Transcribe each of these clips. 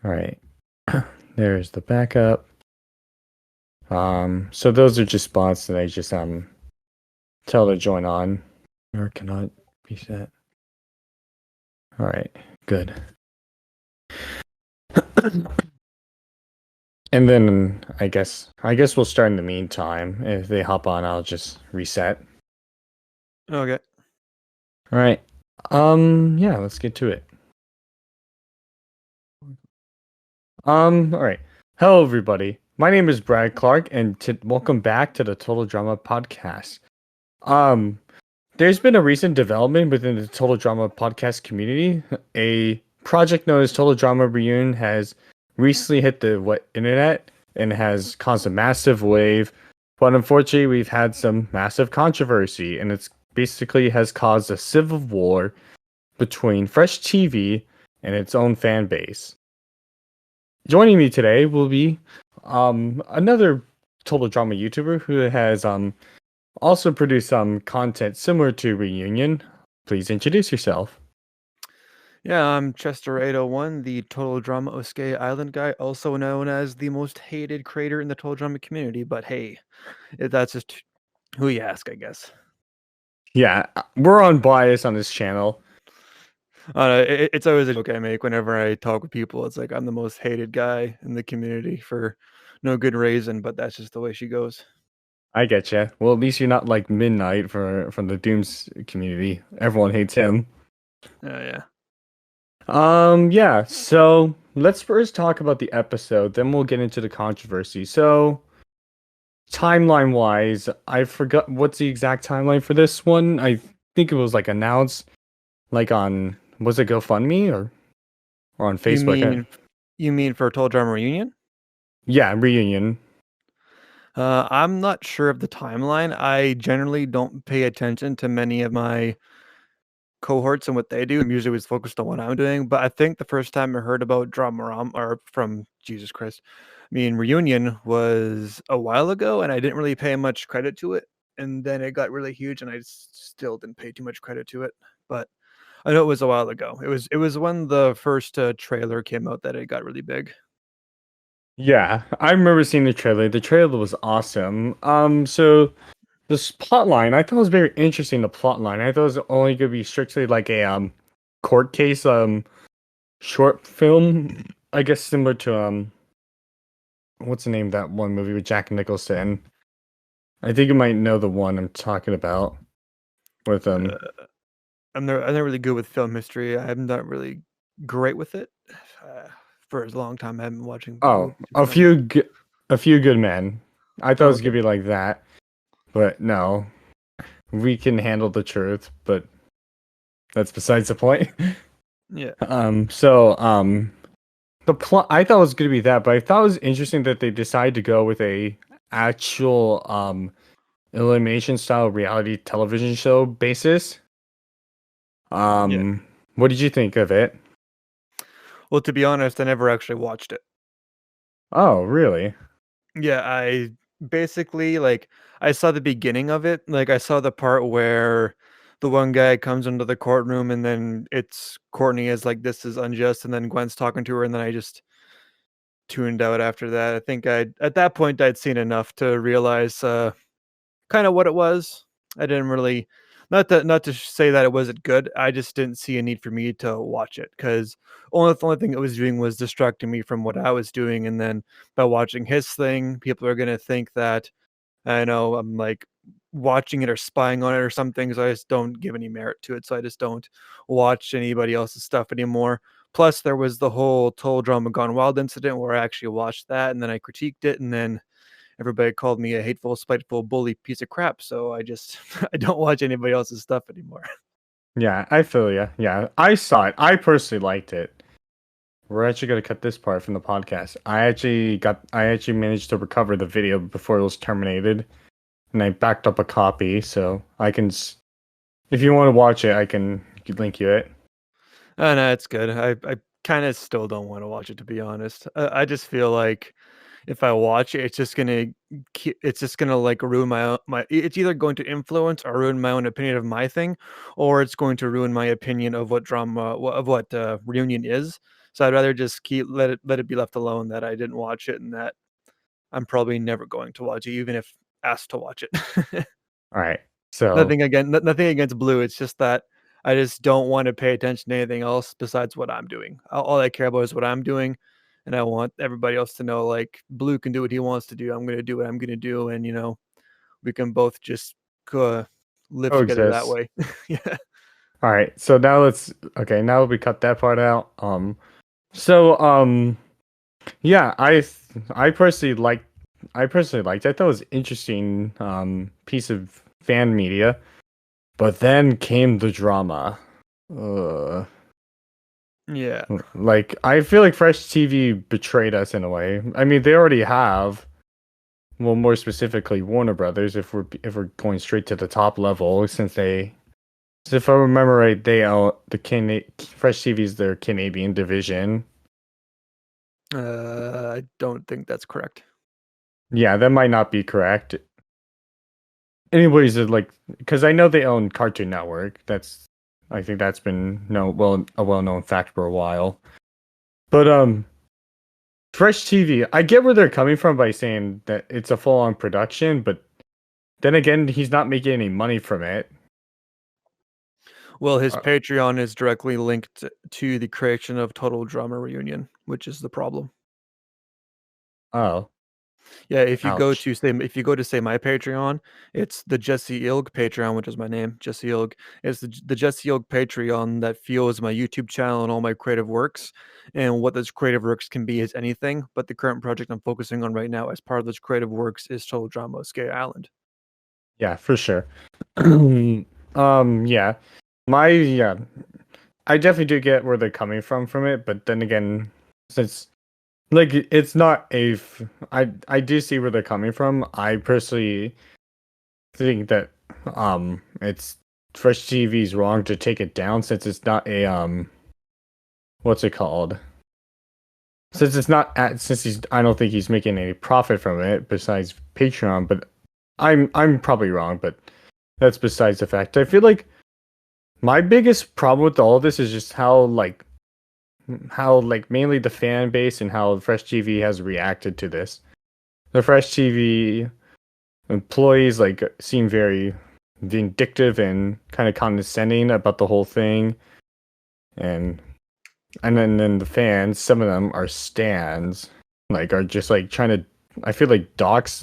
All right. There's the backup. So those are just bots that I just tell to join on or cannot be set. All right, good. And then I guess we'll start in the meantime. If they hop on, I'll just reset. Okay. All right. Yeah, let's get to it. All right. Hello, everybody. My name is Brad Clark, and welcome back to the Total Drama Podcast. Um, there's been a recent development within the Total Drama Podcast community. A project known as Total Drama Reunion has recently hit the internet and has caused a massive wave. But unfortunately, we've had some massive controversy, and it's basically has caused a civil war between Fresh TV and its own fan base. Joining me today will be another Total Drama YouTuber who has also produced some content similar to Reunion. Please introduce yourself. Yeah, I'm Chester801, the Total Drama Osuke Island guy, also known as the most hated creator in the Total Drama community. But hey, that's just who you ask, I guess. Yeah, we're unbiased on this channel. It's always a joke I make whenever I talk with people. It's like I'm the most hated guy in the community for no good reason, but that's just the way she goes. I get you. Well, at least you're not like Midnight from the Dooms community. Everyone hates him. Yeah. Yeah. So let's first talk about the episode, then we'll get into the controversy. So timeline wise, I forgot what's the exact timeline for this one. I think it was like announced like on was it GoFundMe or on You Facebook? mean you mean for Total Drama Reunion? Yeah, reunion. I'm not sure of the timeline. I generally don't pay attention to many of my cohorts and what they do. I'm usually always focused on what I'm doing. But I think the first time I heard about Drama Ram or from Jesus Christ, Reunion was a while ago, and I didn't really pay much credit to it. And then it got really huge, and I still didn't pay too much credit to it. But I know it was a while ago. It was when the first trailer came out that it got really big. Yeah, I remember seeing the trailer. The trailer was awesome. So this plot line, I thought was very interesting. The plot line, I thought it was only gonna be strictly like a court case short film. I guess similar to what's the name of that one movie with Jack Nicholson? I think you might know the one I'm talking about with Uh, I'm not really good with film history. I'm not really great with it. Uh, for as long time, I haven't been watching oh, movies and film. a few good men. I thought it Oh, was okay. gonna be like that, but no, we can handle the truth. But that's besides the point. Yeah. So the plot I thought was gonna be that, but I thought it was interesting that they decided to go with a actual elimination style reality television show basis. Yeah. What did you think of it? Well, to be honest, I never actually watched it. Oh, really? Yeah, I basically I saw the beginning of it. Like I saw the part where the one guy comes into the courtroom and then it's Courtney is like this is unjust and then Gwen's talking to her and then I just tuned out after that. I think I at that point I'd seen enough to realize kind of what it was. I didn't really not to say that it wasn't good. I just didn't see a need for me to watch it because the only thing it was doing was distracting me from what I was doing. And then by watching his thing, people are gonna think that I know I'm like watching it or spying on it or something. So I just don't give any merit to it. So I just don't watch anybody else's stuff anymore. Plus, there was the whole Total Drama Gone Wild incident where I actually watched that and then I critiqued it and then everybody called me a hateful, spiteful, bully piece of crap. So I just I don't watch anybody else's stuff anymore. Yeah, I feel you. Yeah, I saw it. I personally liked it. We're actually gonna cut this part from the podcast. I actually managed to recover the video before it was terminated, and I backed up a copy, so I can. If you want to watch it, I can link you it. Oh no, it's good. I kind of still don't want to watch it to be honest. I just feel like if I watch it, it's just gonna like ruin my. It's either going to influence or ruin my own opinion of my thing, or it's going to ruin my opinion of what drama of what reunion is. So I'd rather just let it be left alone that I didn't watch it and that I'm probably never going to watch it, even if asked to watch it. All right. So, Nothing against Blue. It's just that I just don't want to pay attention to anything else besides what I'm doing. All I care about is what I'm doing, and I want everybody else to know like Blue can do what he wants to do. I'm gonna do what I'm gonna do, and we can both just uh, live together that coexist. way. Yeah. All right. So now let's okay, now we cut that part out. So yeah, I personally like I thought it was interesting piece of fan media, but then came the drama. Uh Yeah. like I feel like Fresh TV betrayed us in a way. I mean, they already have, well, more specifically Warner Brothers if we're going straight to the top level since they, so if I remember right, they own Fresh TV's their Canadian division. I don't think that's correct. Yeah, that might not be correct. Anyways, like, because I know they own Cartoon Network. I think that's been a well-known fact for a while. But Fresh TV, I get where they're coming from by saying that it's a full-on production, but then again, he's not making any money from it. Well, his Uh, Patreon is directly linked to the creation of Total Drama Reunion, which is the problem. oh, Yeah, ouch. if you go to say my Patreon, it's the Jesse Ilg Patreon, which is my name, Jesse Ilg. It's the Jesse Ilg Patreon that fuels my YouTube channel and all my creative works. And what those creative works can be is anything, but the current project I'm focusing on right now as part of those creative works is Total Drama Scare Island. Yeah, for sure. Yeah, yeah, I definitely do get where they're coming from it, but then again, since like it's not I do see where they're coming from. I personally think that it's Fresh TV's wrong to take it down since it's not a what's it called? Since it's not at since he's I don't think he's making any profit from it besides Patreon, but I'm probably wrong, but that's besides the fact. I feel like my biggest problem with all this is just how mainly the fan base and how Fresh TV has reacted to this. The Fresh TV employees seem very vindictive and kind of condescending about the whole thing, and then the fans, some of them are stans, are just trying to. I feel like dox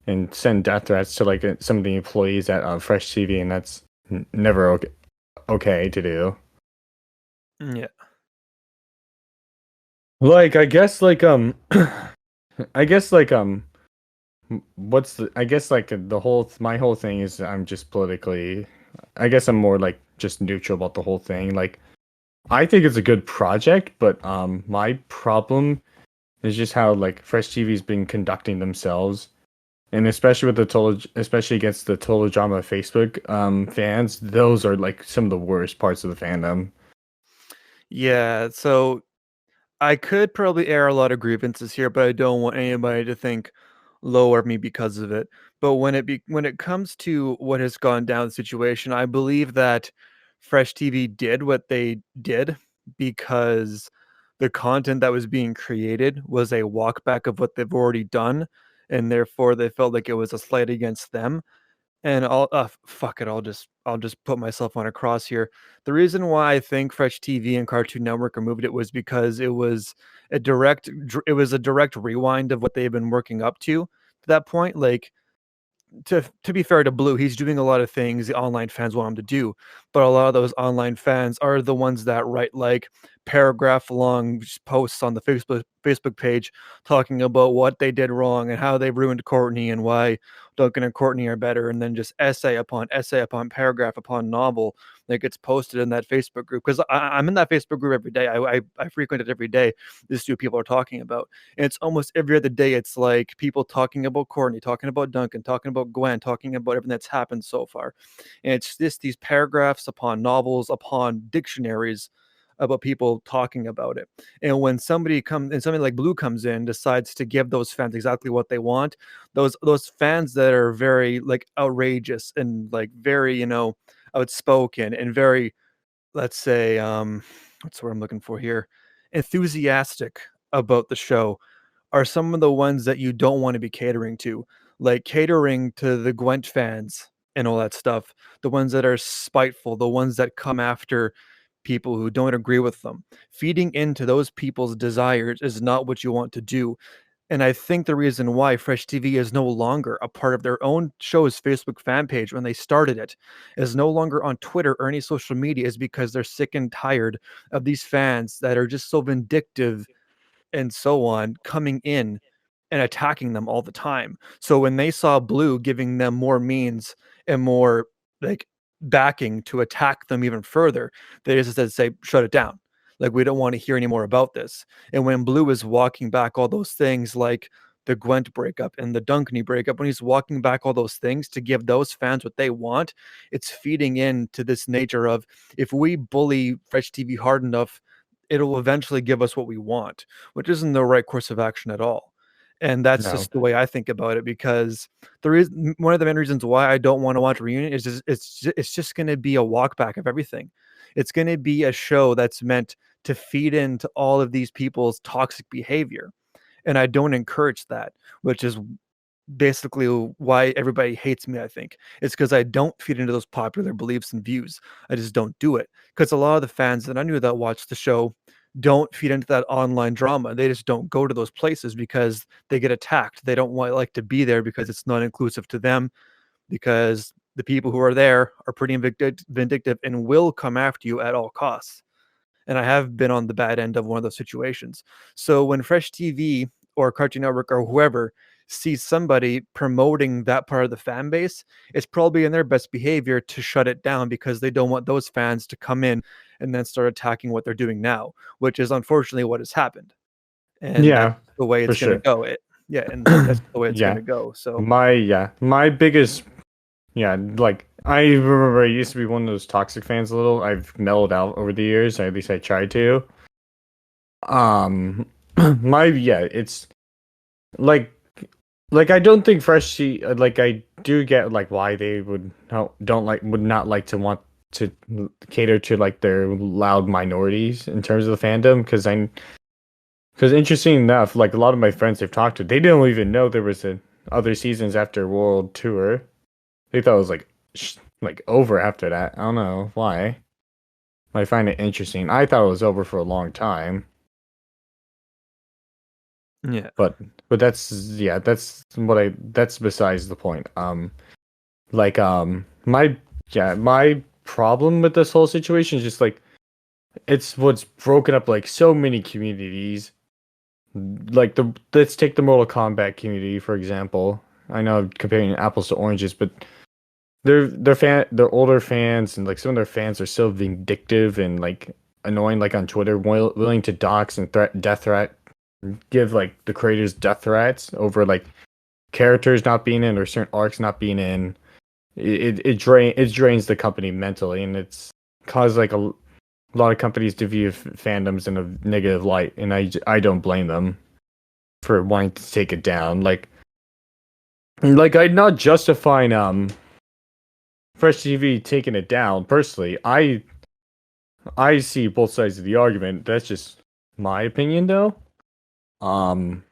and send death threats to some of the employees at Fresh TV, and that's never okay to do. Yeah. I guess I guess what's the I guess the whole my whole thing is I'm just politically I guess I'm more just neutral about the whole thing. I think it's a good project, but my problem is just how Fresh TV's been conducting themselves, and especially against the Total Drama Facebook fans. Those are some of the worst parts of the fandom. Yeah, so I could probably air a lot of grievances here, but I don't want anybody to think lower of me because of it. But when it comes to what has gone down the situation, I believe that Fresh TV did what they did because the content that was being created was a walkback of what they've already done, and therefore they felt like it was a slight against them. And fuck it, I'll just put myself on a cross here. The reason why I think Fresh TV and Cartoon Network removed it was because it was a direct rewind of what they've been working up to that point. Like, to be fair to Blue, he's doing a lot of things the online fans want him to do, but a lot of those online fans are the ones that write paragraph long posts on the Facebook page talking about what they did wrong and how they ruined Courtney and why Duncan and Courtney are better, and then just essay upon paragraph upon novel that gets posted in that Facebook group. Because I'm in that Facebook group every day. I frequent it every day. This is what people are talking about. And it's almost every other day. It's like people talking about Courtney, talking about Duncan, talking about Gwen, talking about everything that's happened so far. And it's these paragraphs upon novels, upon dictionaries about people talking about it. And when somebody like Blue comes in, decides to give those fans exactly what they want, those fans that are very outrageous and very, outspoken and very, let's say, what's the word I'm looking for here? enthusiastic about the show are some of the ones that you don't want to be catering to, like catering to the Gwent fans and all that stuff, the ones that are spiteful, the ones that come after people who don't agree with them. Feeding into those people's desires is not what you want to do. And I think the reason why Fresh TV is no longer a part of their own show's Facebook fan page when they started it, is no longer on Twitter or any social media, is because they're sick and tired of these fans that are just so vindictive and so on coming in and attacking them all the time. So when they saw Blue giving them more means and more like backing to attack them even further, they just said, say, shut it down. Like, we don't want to hear any more about this. And when Blue is walking back all those things like the Gwent breakup and the Dunkany breakup, when he's walking back all those things to give those fans what they want, it's feeding into this nature of, if we bully Fresh TV hard enough, it'll eventually give us what we want, which isn't the right course of action at all. And that's No. just the way I think about it, because the reason, one of the main reasons why I don't want to watch Reunion is just, it's just going to be a walk back of everything. It's going to be a show that's meant to feed into all of these people's toxic behavior, and I don't encourage that, which is basically why everybody hates me. I think it's because I don't feed into those popular beliefs and views. I just don't do it, because a lot of the fans that I knew that watched the show don't feed into that online drama. They just don't go to those places because they get attacked. They don't want like to be there because it's not inclusive to them, because the people who are there are pretty vindictive and will come after you at all costs. And I have been on the bad end of one of those situations. So when Fresh TV or Cartoon Network or whoever sees somebody promoting that part of the fan base, it's probably in their best behavior to shut it down, because they don't want those fans to come in and then start attacking what they're doing now, which is unfortunately what has happened. And that's Yeah, the way for it's going to sure. go. Yeah, and that's the way it's going Yeah. to go. So My biggest like I remember I used to be one of those toxic fans a little. I've mellowed out over the years, at least I tried to. Um it's like I don't think like I do get like why they would not like to want to cater to like their loud minorities in terms of the fandom, because interesting enough, like a lot of my friends they've talked to, they didn't even know there was other seasons after World Tour. They thought it was like over after that. I don't know why. I find it interesting. I thought it was over for a long time, yeah, but that's besides the point. Like my problem with this whole situation is just like it's what's broken up like so many communities. Like let's take the Mortal Kombat community for example. I know I'm comparing apples to oranges, but they're older fans, and like some of their fans are so vindictive and like annoying, like on Twitter, willing to dox and death threat, give like the creators death threats over like characters not being in or certain arcs not being in. It drains the company mentally, and it's caused like a lot of companies to view fandoms in a negative light, and I don't blame them for wanting to take it down. Like I'm not justifying Fresh TV taking it down. Personally, I see both sides of the argument. That's just my opinion, though. Um,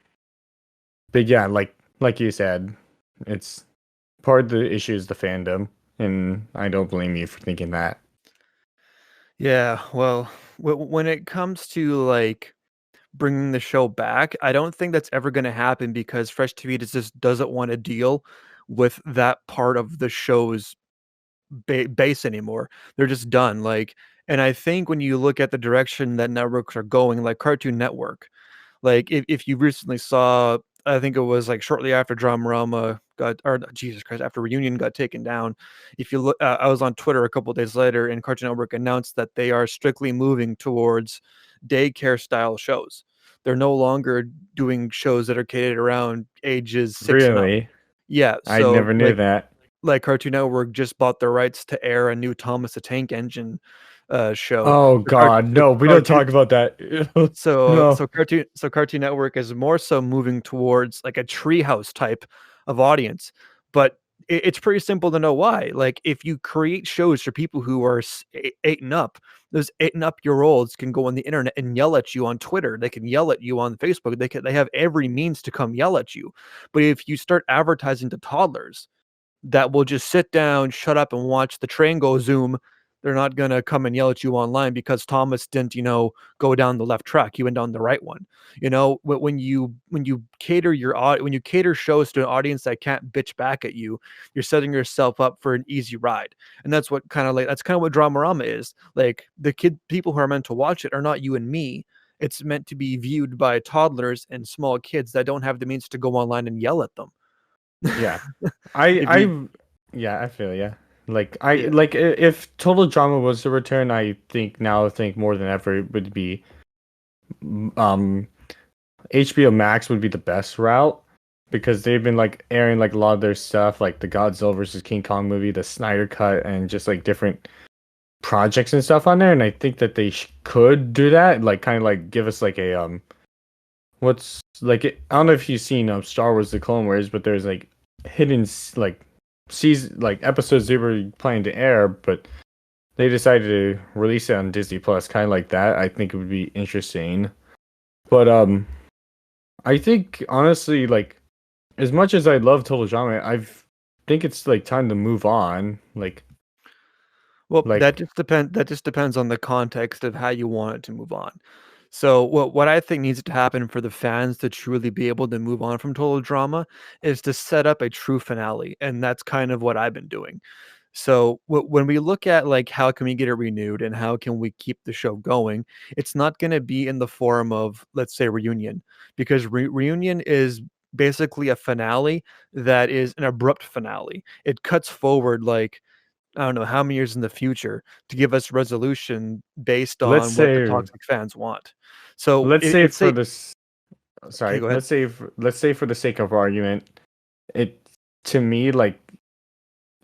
but yeah, like you said, it's part of the issue is the fandom, and I don't blame you for thinking that. yeah. Well, when it comes to like bringing the show back, I don't think that's ever going to happen, because Fresh TV just doesn't want to deal with that part of the show's base anymore. They're just done. Like, and I think when you look at the direction that networks are going, like Cartoon Network, like if you recently saw, I think it was like shortly after Dramarama got, or Jesus Christ, after Reunion got taken down. If you look, I was on Twitter a couple days later, and Cartoon Network announced that they are strictly moving towards daycare style shows. They're no longer doing shows that are catered around ages 6 and up. Really, Yeah, I so never knew that. like Cartoon Network just bought the rights to air a new Thomas the Tank Engine show. Oh The cart God, the no! We don't cartoon talk about that. so No. so Cartoon Network is more so moving towards like a treehouse type of audience, but it's pretty simple to know why. Like, if you create shows for people who are 8 and up, those 8 and up year olds can go on the internet and yell at you on Twitter. They can yell at you on Facebook. They have every means to come yell at you. But if you start advertising to toddlers that will just sit down, shut up, and watch the train go zoom, they're not gonna come and yell at you online because Thomas didn't, go down the left track. He went down the right one. When you cater shows to an audience that can't bitch back at you, you're setting yourself up for an easy ride. And that's kind of what Dramarama is. Like, people who are meant to watch it are not you and me. It's meant to be viewed by toddlers and small kids that don't have the means to go online and yell at them. Yeah. I If you I yeah, I feel yeah. Yeah. If Total Drama was to return, I think more than ever it would be um HBO Max would be the best route because they've been like airing like a lot of their stuff like the Godzilla versus King Kong movie, the Snyder Cut, and just like different projects and stuff on there. And I think that they could do that, like kind of like give us like a what's like I don't know if you've seen Star Wars: The Clone Wars, but there's like hidden like season like episodes they were planning to air, but they decided to release it on Disney Plus, kind of like that. I think it would be interesting, but I think honestly, like as much as I love Total Drama, think it's like time to move on. Well, Like that just depends on the context of how you want it to move on. So what I think needs to happen for the fans to truly be able to move on from Total Drama is to set up a true finale, and that's kind of what I've been doing. So when we look at like how can we get it renewed and how can we keep the show going, it's not going to be in the form of, let's say, reunion, because reunion is basically a finale that is an abrupt finale. It cuts forward like, I don't know how many years in the future to give us resolution based let's on what the say toxic fans want. So let's say it's for a this Okay, sorry, go ahead. let's say for the sake of argument, it to me like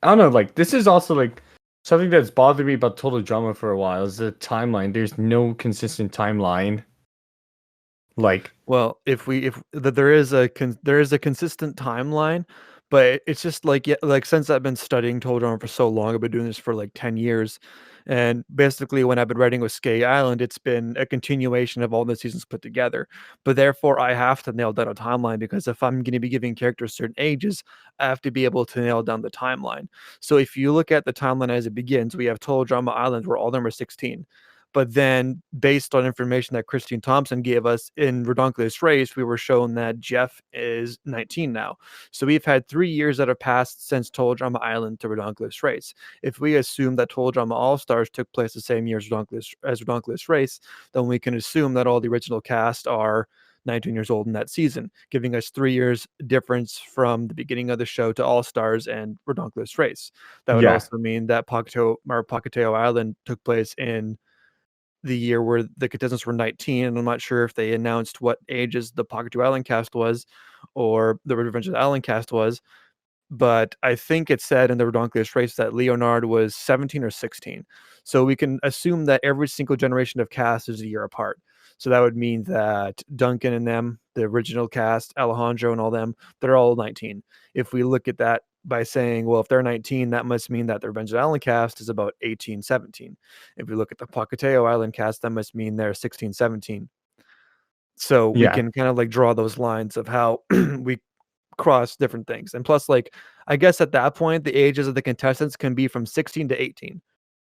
I don't know, like this is also like something that's bothered me about Total Drama for a while is the timeline. There's no consistent timeline. Like Well, if that there is a consistent timeline, but it's just like, yeah, like since I've been studying Toradora for so long, I've been doing this for like 10 years. And basically when I've been writing with Skate Island, it's been a continuation of all the seasons put together. But therefore I have to nail down a timeline because if I'm going to be giving characters certain ages, I have to be able to nail down the timeline. So if you look at the timeline as it begins, we have Total Drama Island where all of them are 16. But then, based on information that Christine Thompson gave us in Redonkulous Race, we were shown that Jeff is 19 now. So we've had 3 years that have passed since Total Drama Island to Redonkulous Race. If we assume that Total Drama All Stars took place the same year as Redonkulous Race, then we can assume that all the original cast are 19 years old in that season, giving us 3 years difference from the beginning of the show to All Stars and Redonkulous Race. That would yeah. also mean that Pocateo Island took place in the year where the contestants were 19, and I'm not sure if they announced what ages the Pocket 2 Island cast was or the Revenge of the Island cast was, but I think it said in the Redonkulous Race that Leonard was 17 or 16. So we can assume that every single generation of cast is a year apart. So that would mean that Duncan and them, the original cast, Alejandro and all them, they're all 19. If we look at that by saying, well, if they're 19, that must mean that the Revenge of the Island cast is about 18, 17. If we look at the Pocateo Island cast, that must mean they're 16, 17. So we Yeah. can kind of like draw those lines of how we cross different things. And plus, like, I guess at that point, the ages of the contestants can be from 16 to 18,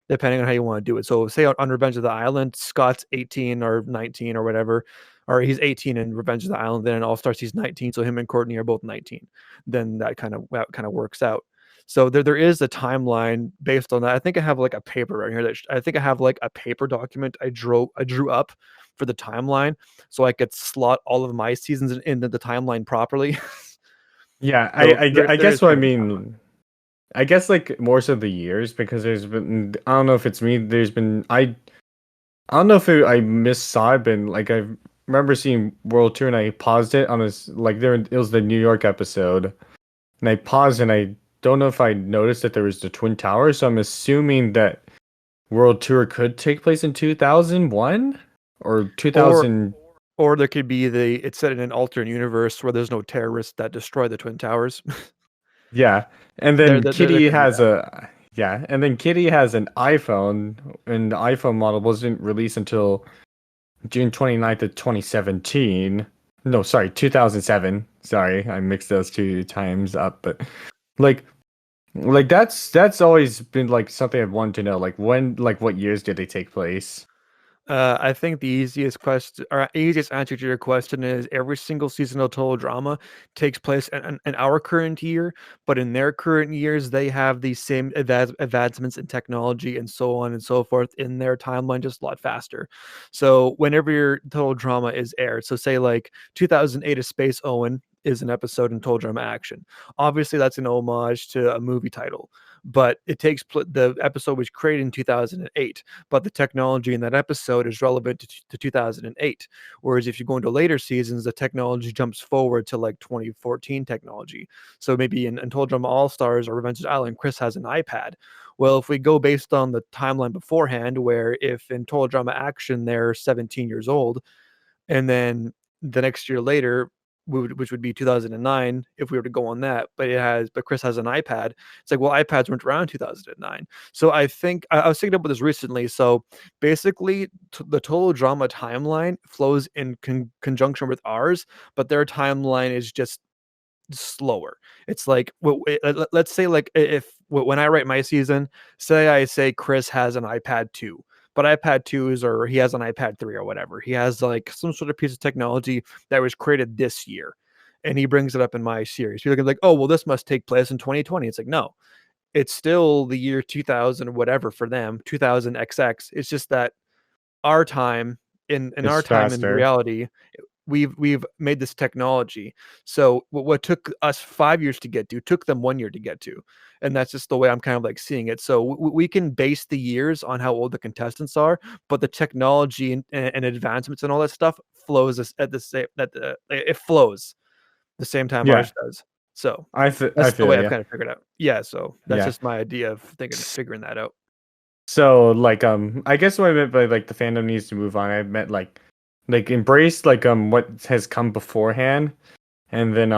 depending on how you want to do it. So, say on Revenge of the Island, Scott's 18 or 19 or whatever, or he's 18 in Revenge of the Island. Then in All Stars, he's 19. So him and Courtney are both 19. Then that kind of works out. So there is a timeline based on that. I think I have like a paper right here I think I have like a paper document I drew up for the timeline so I could slot all of my seasons into the timeline properly. Yeah, So I there guess is what I kind of a timeline. mean, I guess like more so the years because there's been I don't know if it's me. There's been I don't know if I missaw it, but like I remember seeing World Tour and I paused it on this like there it was the New York episode and I paused and I don't know if I noticed that there was the Twin Towers, so I'm assuming that World Tour could take place in 2001 or Or 2000. or there could be it's set in an alternate universe where there's no terrorists that destroy the Twin Towers. Yeah. And They're then they're they're Kitty gonna do has that. a yeah, and then Kitty has an iPhone, and the iPhone model wasn't released until June 29th of 2017. No, sorry, 2007. Sorry, I mixed those two times up, but like that's always been like something I've wanted to know. Like when like what years did they take place? I think the easiest question or easiest answer to your question is every single season of Total Drama takes place in our current year, but in their current years, they have the same advancements in technology and so on and so forth in their timeline, just a lot faster. So whenever your Total Drama is aired, so say like 2008: A Space Owen is an episode in Total Drama Action. Obviously, that's an homage to a movie title, but the episode was created in 2008, but the technology in that episode is relevant to 2008. Whereas if you go into later seasons, the technology jumps forward to like 2014 technology. So maybe in Total Drama All Stars or Revenge Island, Chris has an iPad. Well, if we go based on the timeline beforehand, where if in Total Drama Action they're 17 years old, and then the next year later, which would be 2009 if we were to go on that, but Chris has an iPad. It's like, well, iPads weren't around in 2009. So I think I was thinking about this recently. So basically, the Total Drama timeline flows in conjunction with ours, but their timeline is just slower. It's like, let's say like if when I write my season, say I say Chris has an iPad 2, but iPad 2s or he has an iPad 3 or whatever. He has like some sort of piece of technology that was created this year. And he brings it up in my series. People are like, oh, well, this must take place in 2020. It's like, no, it's still the year 2000 or whatever for them, 2000 XX. It's just that our time in It's our time in faster. reality, we've made this technology. So what took us 5 years to get to took them 1 year to get to, and that's just the way I'm kind of like seeing it. So we can base the years on how old the contestants are, but the technology and advancements and all that stuff flows at the same it flows the same time Yeah, ours does. So I that's the feel way I've yeah. kind of figured out. Yeah, so that's Yeah. just my idea of figuring that out. So like I guess what I meant by like the fandom needs to move on, I meant like embrace like what has come beforehand, and then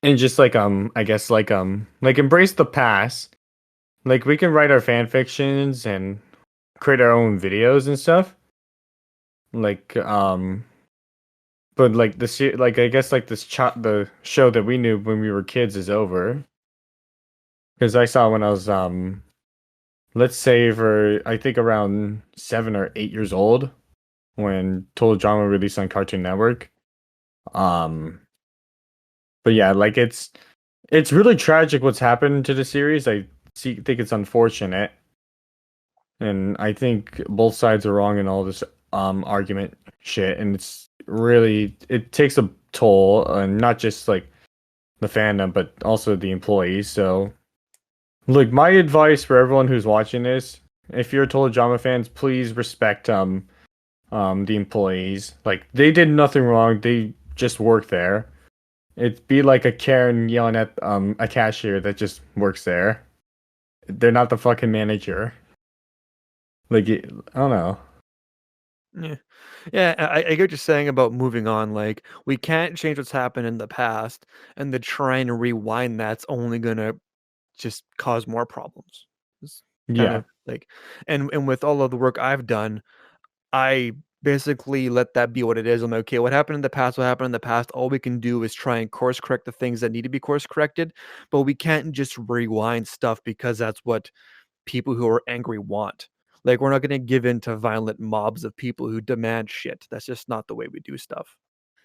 and just I guess like embrace the past. Like we can write our fan fictions and create our own videos and stuff. Like but like like I guess like the show that we knew when we were kids is over, because I saw when I was let's say for I think around 7 or 8 years old when Total Drama released on Cartoon Network. Um, but yeah, like it's really tragic what's happened to the series. Think it's unfortunate, and I think both sides are wrong in all this argument shit, and it's really it takes a toll, and not just like the fandom, but also the employees. So, look, my advice for everyone who's watching this, if you're Total Drama fans, please respect the employees. Like they did nothing wrong. They just work there. It'd be like a Karen yelling at a cashier that just works there. They're not the fucking manager. I don't know. Yeah. Yeah, I get what you're saying about moving on. Like, we can't change what's happened in the past, and to try and rewind that's only gonna just cause more problems. It's kind Yeah. of like, and with all of the work I've done, I basically let that be what it is. I'm like, okay, what happened in the past, what happened in the past. All we can do is try and course correct the things that need to be course corrected, but we can't just rewind stuff because that's what people who are angry want. Like, we're not going to give in to violent mobs of people who demand shit. That's just not the way we do stuff.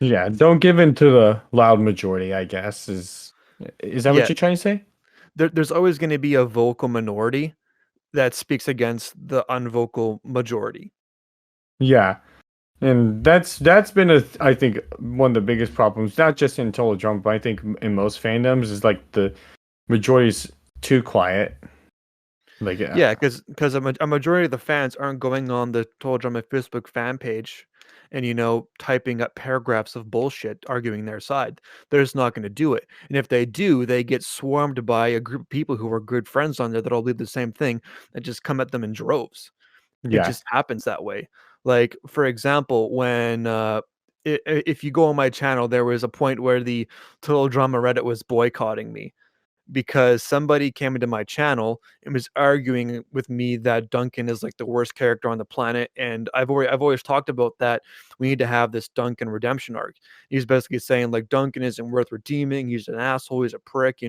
Yeah. Don't give in to the loud majority, I guess. Is that what Yeah, you're trying to say? there's always going to be a vocal minority that speaks against the unvocal majority. Yeah. And that's been I think one of the biggest problems, not just in Total Drama, but I think in most fandoms is like the majority's too quiet. Like Yeah, because a majority of the fans aren't going on the Total Drama Facebook fan page and typing up paragraphs of bullshit arguing their side. They're just not going to do it. And if they do, they get swarmed by a group of people who are good friends on there that all do the same thing and just come at them in droves. It yeah. just happens that way. Like, for example, when if you go on my channel, there was a point where the Total Drama Reddit was boycotting me because somebody came into my channel and was arguing with me that Duncan is like the worst character on the planet, and I've always talked about that we need to have this Duncan redemption arc. He's basically saying like Duncan isn't worth redeeming. He's an asshole. He's a prick.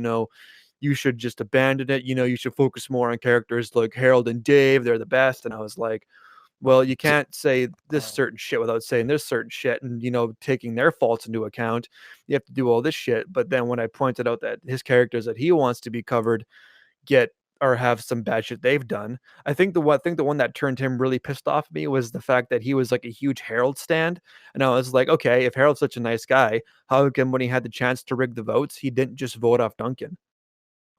You should just abandon it. You should focus more on characters like Harold and Dave. They're the best. And I was like, well, you can't say this Oh. certain shit without saying this certain shit and taking their faults into account. You have to do all this shit. But then when I pointed out that his characters that he wants to be covered get or have some bad shit they've done, I think the one that turned him really pissed off at me was the fact that he was like a huge Harold stand. And I was like, okay, if Harold's such a nice guy, how come when he had the chance to rig the votes, he didn't just vote off Duncan?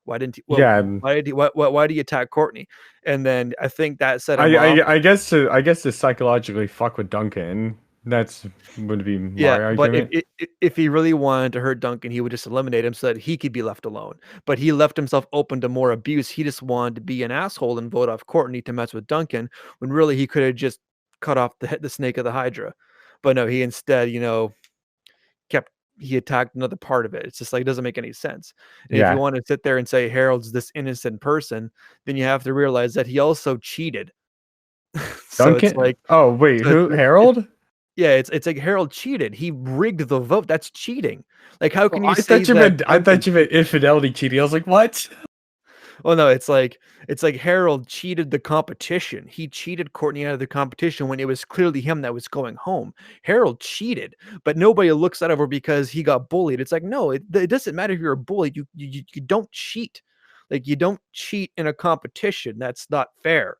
Why didn't he? Well, Yeah, why did he? Why did he attack Courtney? And then I think that set him I, off. I I guess to psychologically fuck with Duncan, that's would be Yeah, my but if argument. if he really wanted to hurt Duncan, he would just eliminate him so that he could be left alone. But he left himself open to more abuse. He just wanted to be an asshole and vote off Courtney to mess with Duncan, when really he could have just cut off the snake of the Hydra. But no, he instead, kept he attacked another part of it. It's just like it doesn't make any sense. And if you Yeah, want to sit there and say Harold's this innocent person, then you have to realize that he also cheated. So it's Duncan. like Oh wait, so it's who? like it's Harold? yeah, it's like Harold cheated. He rigged the vote. That's cheating. Like, how Oh, can you say that I Duncan thought you meant infidelity cheating. I was like, what? well, no, it's like Harold cheated the competition. He cheated Courtney out of the competition when it was clearly him that was going home. Harold cheated, but nobody looks that over because he got bullied. It's like, no, it doesn't matter if you're a bully. You don't cheat. Like, you don't cheat in a competition. That's not fair.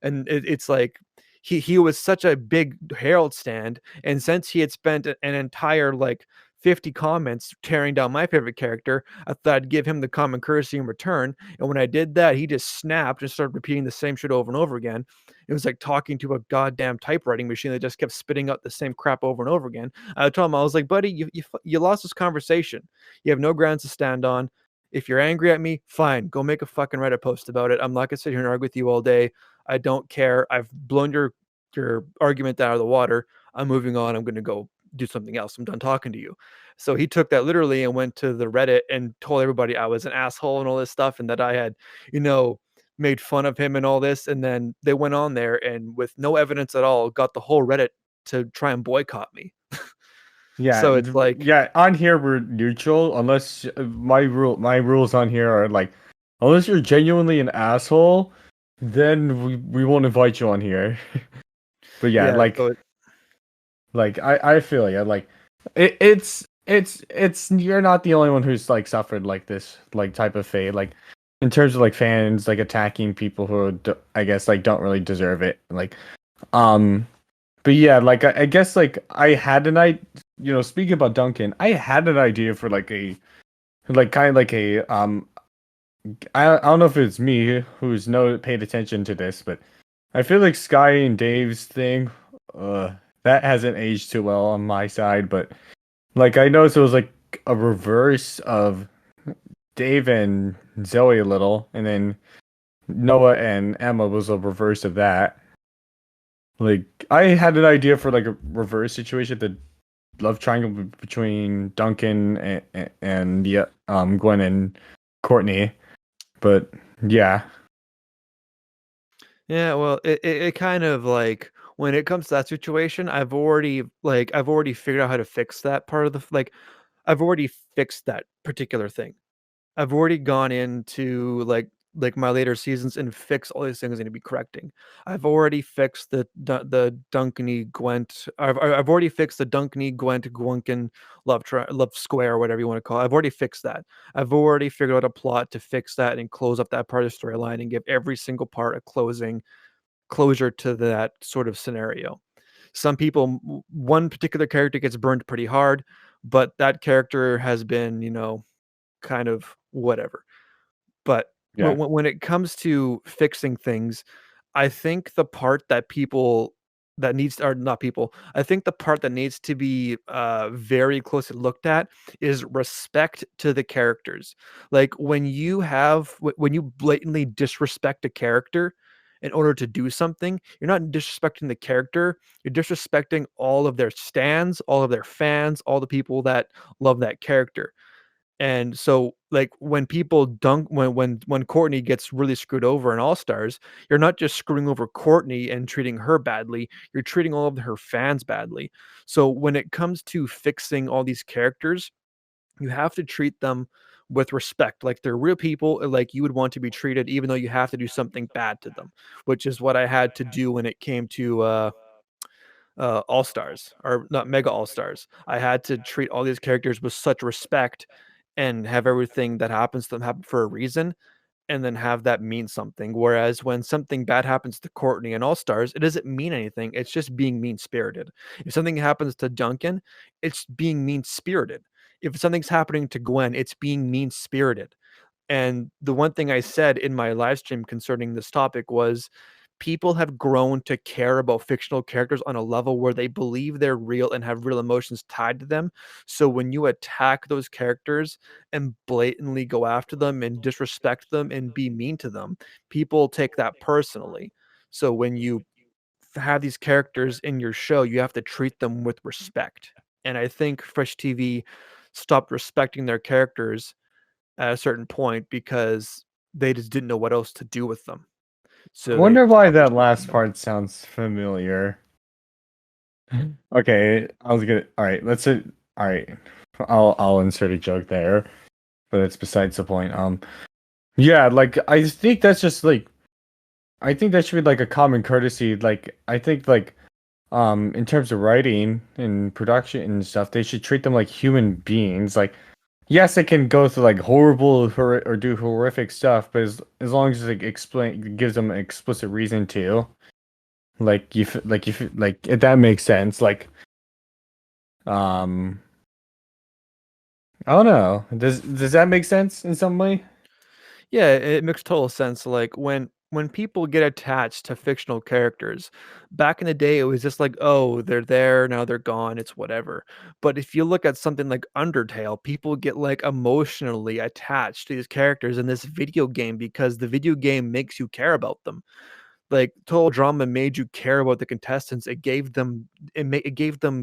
And it's like he was such a big Harold stand, and since he had spent an entire like 50 comments tearing down my favorite character, I thought I'd give him the common courtesy in return. And when I did that, he just snapped and started repeating the same shit over and over again. It was like talking to a goddamn typewriting machine that just kept spitting out the same crap over and over again. I told him, I was like, buddy, you lost this conversation. You have no grounds to stand on. If you're angry at me, fine, go make a fucking Reddit post about it. I'm not gonna sit here and argue with you all day. I don't care. I've blown your argument out of the water. I'm moving on. I'm going to go do something else. I'm done talking to you. So he took that literally and went to the Reddit and told everybody I was an asshole and all this stuff, and that I had, made fun of him and all this. And then they went on there and with no evidence at all, got the whole Reddit to try and boycott me. Yeah, So it's like, yeah. On here we're neutral unless my rules on here are like, unless you're genuinely an asshole, then we won't invite you on here. But yeah, yeah, so I feel yeah, like it's you're not the only one who's like suffered like this like type of fate, like in terms of like fans like attacking people who I guess like don't really deserve it, like um but yeah, like I guess like I had an idea, speaking about Duncan, I had an idea for like a like kind of like a I don't know if it's me who's no paid attention to this, but I feel like Sky and Dave's thing, uh, that hasn't aged too well on my side. But like I noticed it was like a reverse of Dave and Zoe a little, and then Noah and Emma was a reverse of that. Like I had an idea for like a reverse situation, the love triangle between Duncan and yeah, Gwen and Courtney. But yeah, Yeah, well, it kind of like when it comes to that situation, I've already figured out how to fix that part of I've already fixed that particular thing. I've already gone into like my later seasons and fix all these things I need to be correcting. I've already fixed the Dunkany Gwent. I've already fixed the Dunkany Gwent Gwunkin love square, or whatever you want to call it. I've already fixed that. I've already figured out a plot to fix that and close up that part of the storyline and give every single part a closure to that sort of scenario. Some people, one particular character gets burned pretty hard, but that character has been, kind of whatever. But yeah, when it comes to fixing things, I think the part that people that needs or not people, I think the part that needs to be very closely looked at is respect to the characters. Like when you blatantly disrespect a character in order to do something, you're not disrespecting the character, you're disrespecting all of their stands, all of their fans, all the people that love that character. And so, like, when people dunk when Courtney gets really screwed over in All Stars, you're not just screwing over Courtney and treating her badly, you're treating all of her fans badly. So when it comes to fixing all these characters, you have to treat them with respect, like they're real people, like you would want to be treated, even though you have to do something bad to them, which is what I had to do when it came to All Stars, or not Mega All Stars. I had to treat all these characters with such respect and have everything that happens to them happen for a reason, and then have that mean something. Whereas when something bad happens to Courtney and All Stars, it doesn't mean anything. It's just being mean spirited. If something happens to Duncan, it's being mean spirited. If something's happening to Gwen, it's being mean spirited. And the one thing I said in my live stream concerning this topic was people have grown to care about fictional characters on a level where they believe they're real and have real emotions tied to them. So when you attack those characters and blatantly go after them and disrespect them and be mean to them, people take that personally. So when you have these characters in your show, you have to treat them with respect. And I think Fresh TV stopped respecting their characters at a certain point because they just didn't know what else to do with them. I So they wonder why stopped that respecting last them. part sounds familiar. Okay, I was gonna. All right, let's. All right, I'll insert a joke there, but it's besides the point. Yeah, like I think that's just like I think that should be like a common courtesy. Like I think like in terms of writing and production and stuff, they should treat them like human beings. Like yes, they can go through like or do horrific stuff, but as long as it explain gives them an explicit reason to. Like if that makes sense. Like um I don't know. Does that make sense in some way? Yeah, it makes total sense. Like when people get attached to fictional characters, back in the day it was just like, oh, they're there, now they're gone, it's whatever. But if you look at something like Undertale, people get like emotionally attached to these characters in this video game because the video game makes you care about them. Like total drama made you care about the contestants. It gave them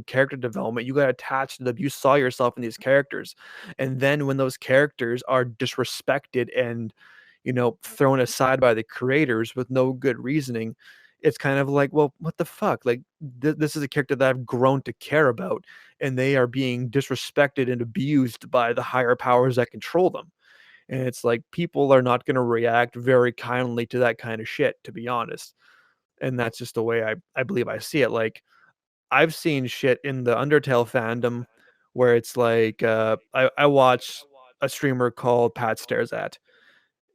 character development. You got attached to them. You saw yourself in these characters. And then when those characters are disrespected and thrown aside by the creators with no good reasoning, it's kind of like, well, what the fuck? Like this is a character that I've grown to care about, and they are being disrespected and abused by the higher powers that control them. And it's like people are not going to react very kindly to that kind of shit, to be honest. And that's just the way I believe I see it. Like I've seen shit in the Undertale fandom where it's like I watch a streamer called Pat Stares At.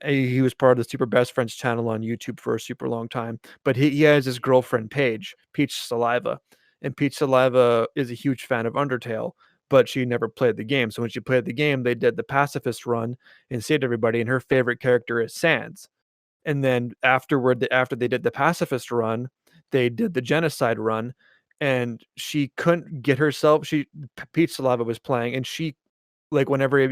He was part of the Super Best Friends channel on YouTube for a super long time. But he has his girlfriend Paige, Peach Saliva. And Peach Saliva is a huge fan of Undertale, but she never played the game. So when she played the game, they did the pacifist run and saved everybody, and her favorite character is Sans. And then after they did the pacifist run, they did the genocide run, and she couldn't get herself. Peach Saliva was playing, and she like whenever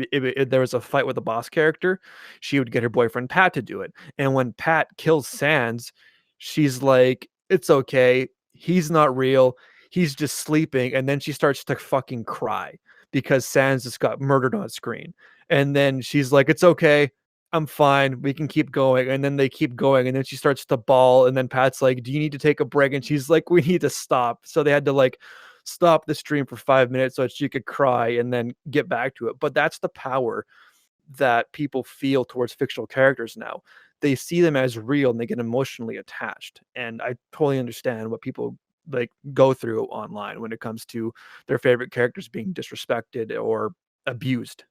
there was a fight with a boss character, she would get her boyfriend Pat to do it. And when Pat kills Sans, she's like, "It's okay. He's not real. He's just sleeping." And then she starts to fucking cry because Sans just got murdered on screen. And then she's like, "It's okay. I'm fine. We can keep going." And then they keep going. And then she starts to bawl. And then Pat's like, "Do you need to take a break?" And she's like, "We need to stop." So they had to like stop the stream for 5 minutes so that she could cry and then get back to it. But that's the power that people feel towards fictional characters now. They see them as real and they get emotionally attached. And I totally understand what people like go through online when it comes to their favorite characters being disrespected or abused.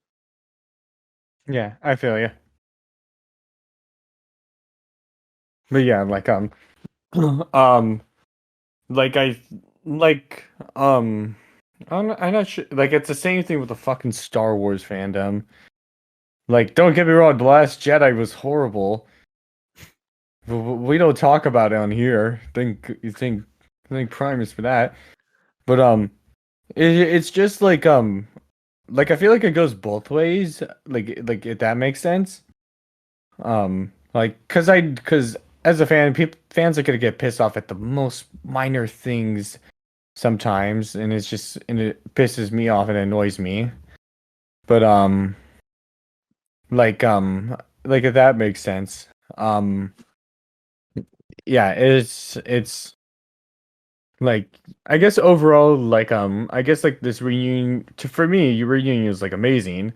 Yeah, I feel you. But yeah, like um like I like I'm not sure like it's the same thing with the fucking Star Wars fandom. Like don't get me wrong, The Last Jedi was horrible. We don't talk about it on here. Think Primus for that. But it's just like I feel like it goes both ways. Like if that makes sense. Like cuz as a fan, fans are gonna get pissed off at the most minor things sometimes, and it pisses me off and annoys me. But like like if that makes sense. Um, yeah, it's like I guess overall like I guess like this reunion for me, your reunion is like amazing.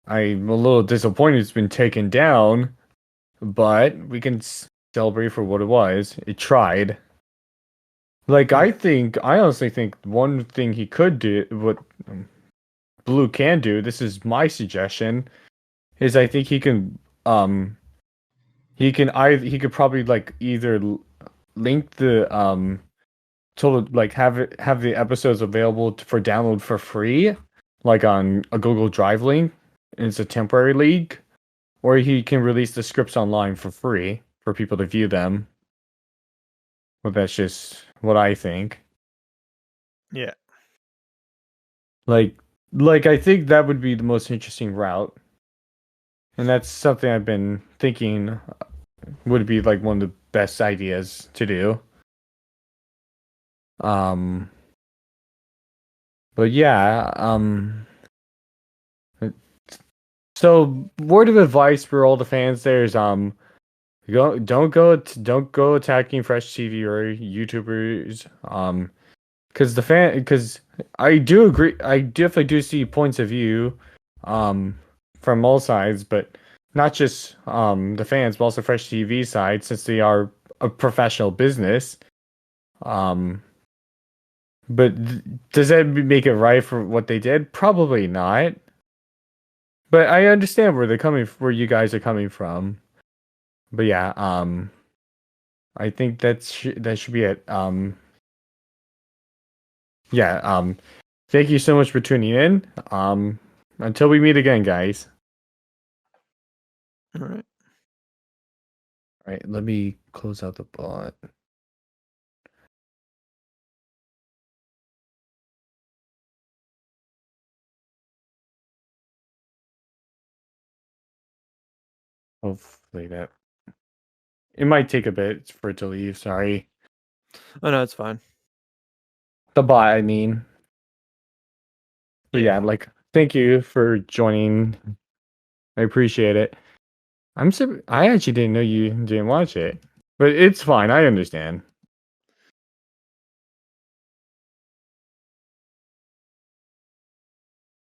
I'm a little disappointed it's been taken down, but we can celebrate for what it was. It tried. Like Yeah. I honestly think one thing he could do, what Blue can do, this is my suggestion, is I think he could probably like either link the total like have the episodes available for download for free, like on a Google Drive link, and it's a temporary link, or he can release the scripts online for free for people to view them. But that's just what I think. Yeah. Like like I think that would be the most interesting route. And that's something I've been thinking would be like one of the best ideas to do. Um but yeah, so word of advice for all the fans there is don't go attacking Fresh TV or YouTubers because I do agree, I definitely do see points of view from all sides, but not just the fans but also Fresh TV side, since they are a professional business. um but does that make it right for what they did? Probably not, but I understand where you guys are coming from. But yeah, I think that should be it. Yeah, thank you so much for tuning in. Until we meet again, guys. All right. All right, let me close out the bot. Hopefully that it might take a bit for it to leave. Sorry, Oh no, it's fine. the bot. I mean, but Yeah. yeah, like thank you for joining. I appreciate it. I actually didn't know you didn't watch it, but it's fine. I understand.